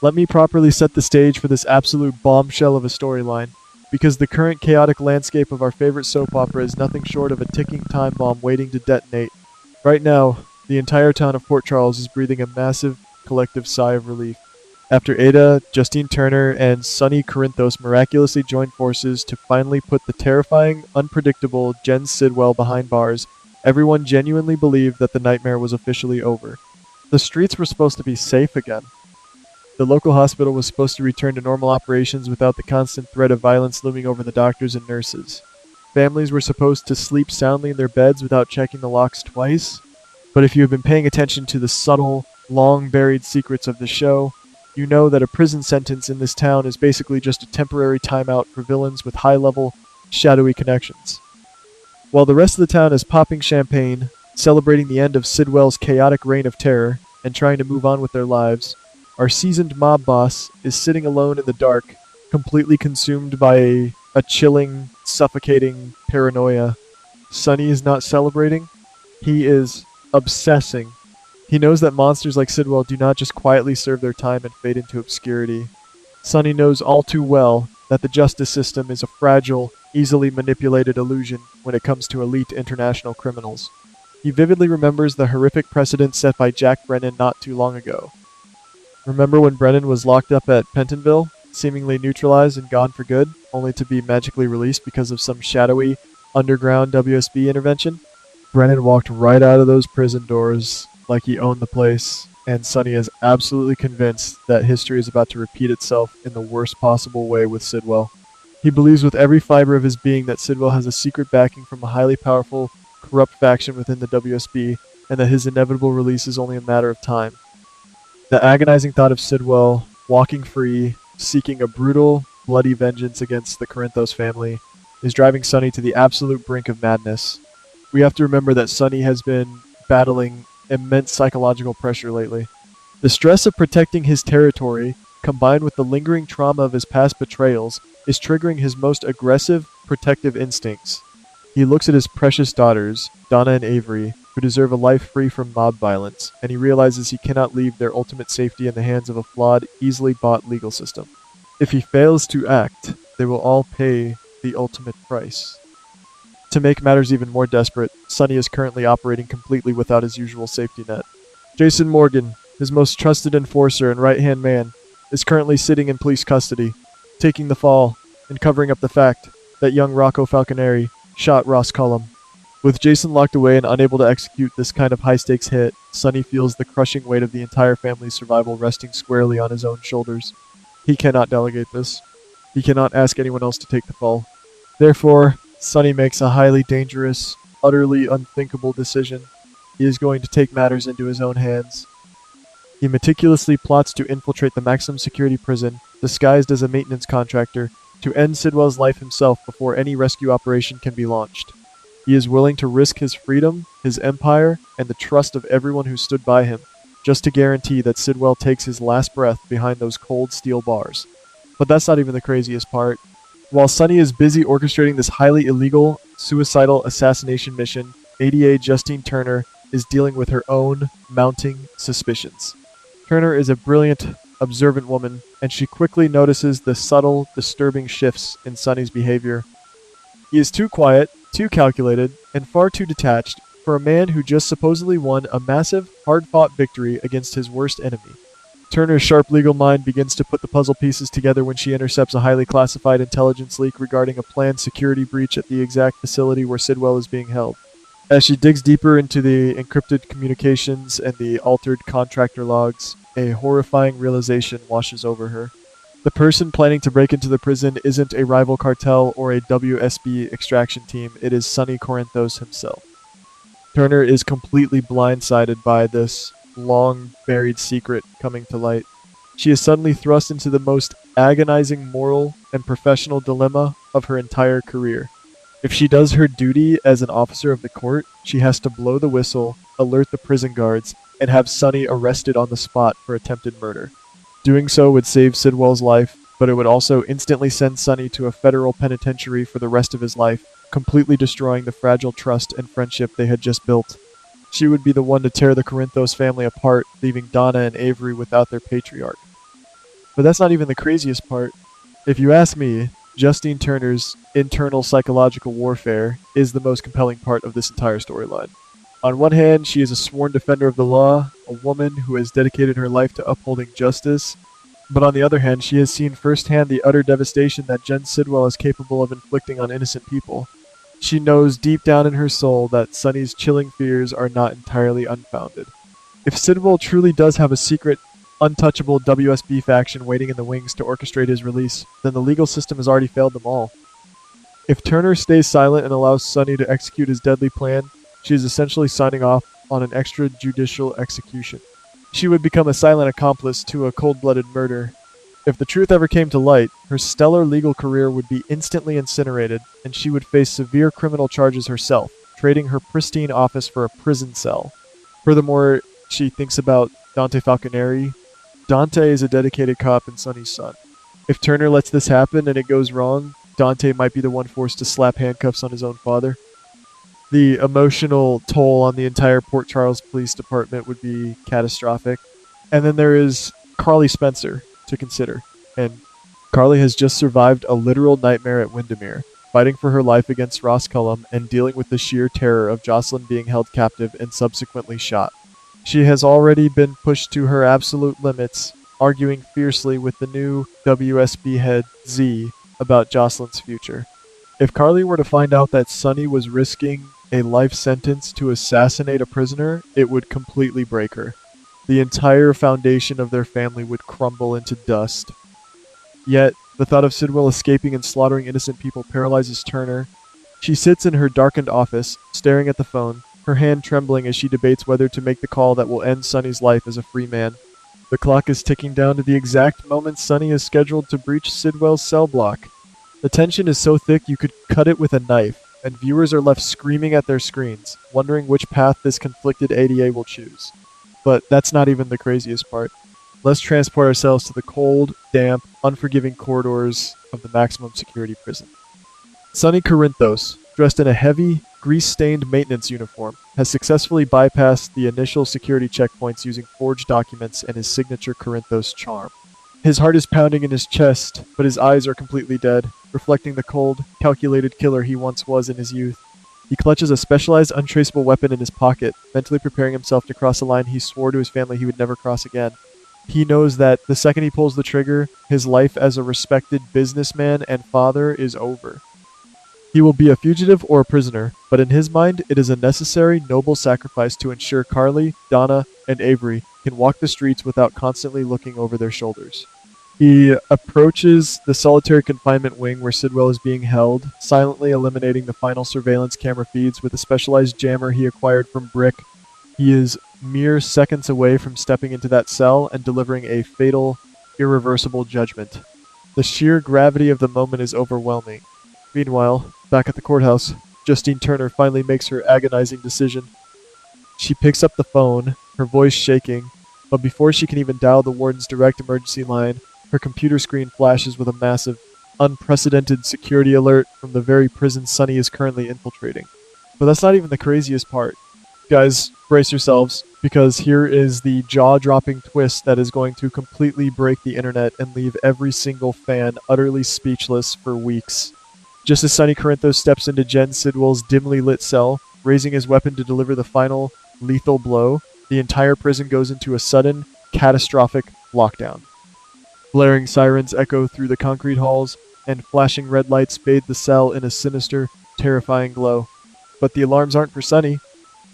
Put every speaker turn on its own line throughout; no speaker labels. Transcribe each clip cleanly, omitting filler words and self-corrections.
Let me properly set the stage for this absolute bombshell of a storyline, because the current chaotic landscape of our favorite soap opera is nothing short of a ticking time bomb waiting to detonate. Right now, the entire town of Port Charles is breathing a massive collective sigh of relief. After Ada, Justine Turner, and Sonny Corinthos miraculously joined forces to finally put the terrifying, unpredictable Jen Sidwell behind bars, everyone genuinely believed that the nightmare was officially over. The streets were supposed to be safe again. The local hospital was supposed to return to normal operations without the constant threat of violence looming over the doctors and nurses. Families were supposed to sleep soundly in their beds without checking the locks twice. But if you have been paying attention to the subtle, long-buried secrets of the show, you know that a prison sentence in this town is basically just a temporary timeout for villains with high-level, shadowy connections. While the rest of the town is popping champagne, celebrating the end of Sidwell's chaotic reign of terror, and trying to move on with their lives, our seasoned mob boss is sitting alone in the dark, completely consumed by a chilling, suffocating paranoia. Sonny is not celebrating. He is obsessing. He knows that monsters like Sidwell do not just quietly serve their time and fade into obscurity. Sonny knows all too well that the justice system is a fragile, easily manipulated illusion when it comes to elite international criminals. He vividly remembers the horrific precedent set by Jack Brennan not too long ago. Remember when Brennan was locked up at Pentonville, seemingly neutralized and gone for good, only to be magically released because of some shadowy, underground WSB intervention? Brennan walked right out of those prison doors like he owned the place, and Sonny is absolutely convinced that history is about to repeat itself in the worst possible way with Sidwell. He believes with every fiber of his being that Sidwell has a secret backing from a highly powerful, corrupt faction within the WSB, and that his inevitable release is only a matter of time. The agonizing thought of Sidwell, walking free, seeking a brutal, bloody vengeance against the Corinthos family, is driving Sonny to the absolute brink of madness. We have to remember that Sonny has been battling immense psychological pressure lately. The stress of protecting his territory, combined with the lingering trauma of his past betrayals, is triggering his most aggressive, protective instincts. He looks at his precious daughters, Donna and Avery, who deserve a life free from mob violence, and he realizes he cannot leave their ultimate safety in the hands of a flawed, easily bought legal system. If he fails to act, they will all pay the ultimate price. To make matters even more desperate, Sonny is currently operating completely without his usual safety net. Jason Morgan, his most trusted enforcer and right-hand man, is currently sitting in police custody, taking the fall and covering up the fact that young Rocco Falconeri shot Ross Cullum. With Jason locked away and unable to execute this kind of high-stakes hit, Sonny feels the crushing weight of the entire family's survival resting squarely on his own shoulders. He cannot delegate this. He cannot ask anyone else to take the fall. Therefore, Sonny makes a highly dangerous, utterly unthinkable decision. He is going to take matters into his own hands. He meticulously plots to infiltrate the maximum security prison, disguised as a maintenance contractor, to end Sidwell's life himself before any rescue operation can be launched. He is willing to risk his freedom, his empire, and the trust of everyone who stood by him, just to guarantee that Sidwell takes his last breath behind those cold steel bars. But that's not even the craziest part. While Sonny is busy orchestrating this highly illegal, suicidal assassination mission, ADA Justine Turner is dealing with her own mounting suspicions. Turner is a brilliant, observant woman, and she quickly notices the subtle, disturbing shifts in Sonny's behavior. He is too quiet, too calculated, and far too detached for a man who just supposedly won a massive, hard-fought victory against his worst enemy. Turner's sharp legal mind begins to put the puzzle pieces together when she intercepts a highly classified intelligence leak regarding a planned security breach at the exact facility where Sidwell is being held. As she digs deeper into the encrypted communications and the altered contractor logs, a horrifying realization washes over her. The person planning to break into the prison isn't a rival cartel or a WSB extraction team, it is Sonny Corinthos himself. Turner is completely blindsided by this long-buried secret coming to light. She is suddenly thrust into the most agonizing moral and professional dilemma of her entire career. If she does her duty as an officer of the court, she has to blow the whistle, alert the prison guards, and have Sonny arrested on the spot for attempted murder. Doing so would save Sidwell's life, but it would also instantly send Sonny to a federal penitentiary for the rest of his life, completely destroying the fragile trust and friendship they had just built. She would be the one to tear the Corinthos family apart, leaving Donna and Avery without their patriarch. But that's not even the craziest part. If you ask me, Justine Turner's internal psychological warfare is the most compelling part of this entire storyline. On one hand, she is a sworn defender of the law, a woman who has dedicated her life to upholding justice, but on the other hand, she has seen firsthand the utter devastation that Jen Sidwell is capable of inflicting on innocent people. She knows deep down in her soul that Sonny's chilling fears are not entirely unfounded. If Sidwell truly does have a secret, untouchable WSB faction waiting in the wings to orchestrate his release, then the legal system has already failed them all. If Turner stays silent and allows Sonny to execute his deadly plan, she is essentially signing off on an extrajudicial execution. She would become a silent accomplice to a cold-blooded murder. If the truth ever came to light, her stellar legal career would be instantly incinerated, and she would face severe criminal charges herself, trading her pristine office for a prison cell. Furthermore, she thinks about Dante Falconeri. Dante is a dedicated cop and Sonny's son. If Turner lets this happen and it goes wrong, Dante might be the one forced to slap handcuffs on his own father. The emotional toll on the entire Port Charles Police Department would be catastrophic. And then there is Carly Spencer to consider. And Carly has just survived a literal nightmare at Windermere, fighting for her life against Ross Cullum and dealing with the sheer terror of Jocelyn being held captive and subsequently shot. She has already been pushed to her absolute limits, arguing fiercely with the new WSB head Z about Jocelyn's future. If Carly were to find out that Sonny was risking a life sentence to assassinate a prisoner, it would completely break her. The entire foundation of their family would crumble into dust. Yet, the thought of Sidwell escaping and slaughtering innocent people paralyzes Turner. She sits in her darkened office, staring at the phone, her hand trembling as she debates whether to make the call that will end Sonny's life as a free man. The clock is ticking down to the exact moment Sonny is scheduled to breach Sidwell's cell block. The tension is so thick you could cut it with a knife, and viewers are left screaming at their screens, wondering which path this conflicted ADA will choose. But that's not even the craziest part. Let's transport ourselves to the cold, damp, unforgiving corridors of the maximum security prison. Sonny Corinthos, dressed in a heavy, grease-stained maintenance uniform, has successfully bypassed the initial security checkpoints using forged documents and his signature Corinthos charm. His heart is pounding in his chest, but his eyes are completely dead, reflecting the cold, calculated killer he once was in his youth. He clutches a specialized, untraceable weapon in his pocket, mentally preparing himself to cross a line he swore to his family he would never cross again. He knows that the second he pulls the trigger, his life as a respected businessman and father is over. He will be a fugitive or a prisoner, but in his mind, it is a necessary, noble sacrifice to ensure Carly, Donna, and Avery can walk the streets without constantly looking over their shoulders. He approaches the solitary confinement wing where Sidwell is being held, silently eliminating the final surveillance camera feeds with a specialized jammer he acquired from Brick. He is mere seconds away from stepping into that cell and delivering a fatal, irreversible judgment. The sheer gravity of the moment is overwhelming. Meanwhile, back at the courthouse, Justine Turner finally makes her agonizing decision. She picks up the phone, her voice shaking, but before she can even dial the warden's direct emergency line, her computer screen flashes with a massive, unprecedented security alert from the very prison Sonny is currently infiltrating. But that's not even the craziest part. Guys, brace yourselves, because here is the jaw-dropping twist that is going to completely break the internet and leave every single fan utterly speechless for weeks. Just as Sonny Corinthos steps into Jen Sidwell's dimly lit cell, raising his weapon to deliver the final, lethal blow, the entire prison goes into a sudden, catastrophic lockdown. Blaring sirens echo through the concrete halls, and flashing red lights bathe the cell in a sinister, terrifying glow. But the alarms aren't for Sonny.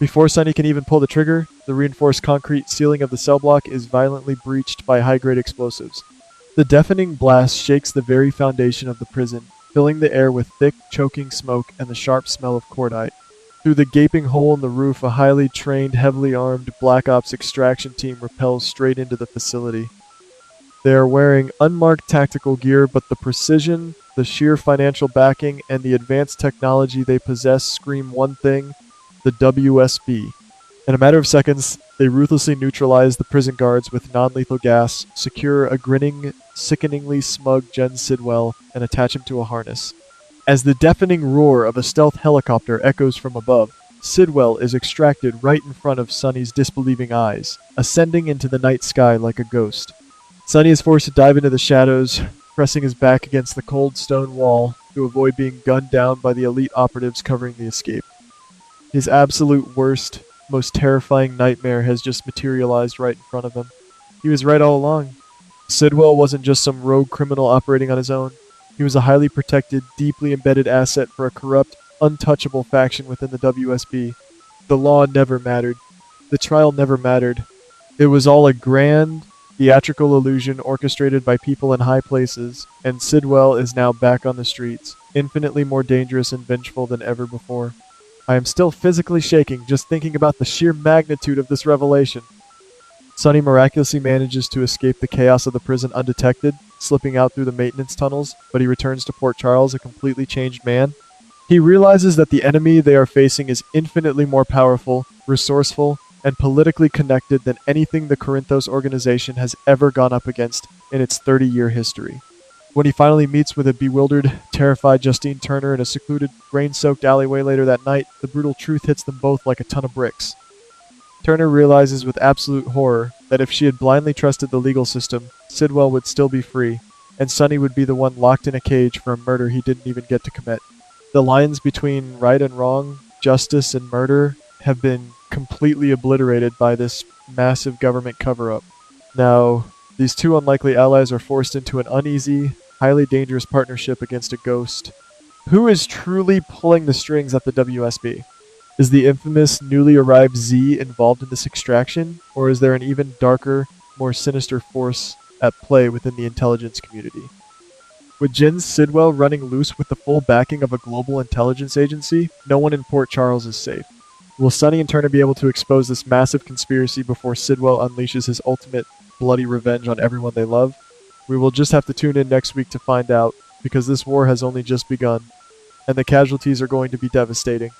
Before Sonny can even pull the trigger, the reinforced concrete ceiling of the cell block is violently breached by high-grade explosives. The deafening blast shakes the very foundation of the prison, filling the air with thick, choking smoke and the sharp smell of cordite. Through the gaping hole in the roof, a highly trained, heavily armed Black Ops extraction team rappels straight into the facility. They are wearing unmarked tactical gear, but the precision, the sheer financial backing, and the advanced technology they possess scream one thing: the WSB. In a matter of seconds, they ruthlessly neutralize the prison guards with non-lethal gas, secure a grinning, sickeningly smug Jen Sidwell, and attach him to a harness. As the deafening roar of a stealth helicopter echoes from above, Sidwell is extracted right in front of Sonny's disbelieving eyes, ascending into the night sky like a ghost. Sonny is forced to dive into the shadows, pressing his back against the cold stone wall to avoid being gunned down by the elite operatives covering the escape. His absolute worst, most terrifying nightmare has just materialized right in front of him. He was right all along. Sidwell wasn't just some rogue criminal operating on his own. He was a highly protected, deeply embedded asset for a corrupt, untouchable faction within the WSB. The law never mattered. The trial never mattered. It was all a grand, theatrical illusion orchestrated by people in high places, and Sidwell is now back on the streets, infinitely more dangerous and vengeful than ever before. I am still physically shaking just thinking about the sheer magnitude of this revelation. Sonny miraculously manages to escape the chaos of the prison undetected, slipping out through the maintenance tunnels, but he returns to Port Charles a completely changed man. He realizes that the enemy they are facing is infinitely more powerful, resourceful, and politically connected than anything the Corinthos organization has ever gone up against in its 30-year history. When he finally meets with a bewildered, terrified Justine Turner in a secluded, rain-soaked alleyway later that night, the brutal truth hits them both like a ton of bricks. Turner realizes with absolute horror that if she had blindly trusted the legal system, Sidwell would still be free, and Sonny would be the one locked in a cage for a murder he didn't even get to commit. The lines between right and wrong, justice and murder, have been completely obliterated by this massive government cover-up. Now, these two unlikely allies are forced into an uneasy, highly dangerous partnership against a ghost. Who is truly pulling the strings at the WSB? Is the infamous newly arrived Z involved in this extraction, or is there an even darker, more sinister force at play within the intelligence community? With Jin Sidwell running loose with the full backing of a global intelligence agency, no one in Port Charles is safe. Will Sonny and Turner be able to expose this massive conspiracy before Sidwell unleashes his ultimate bloody revenge on everyone they love? We will just have to tune in next week to find out, because this war has only just begun, and the casualties are going to be devastating.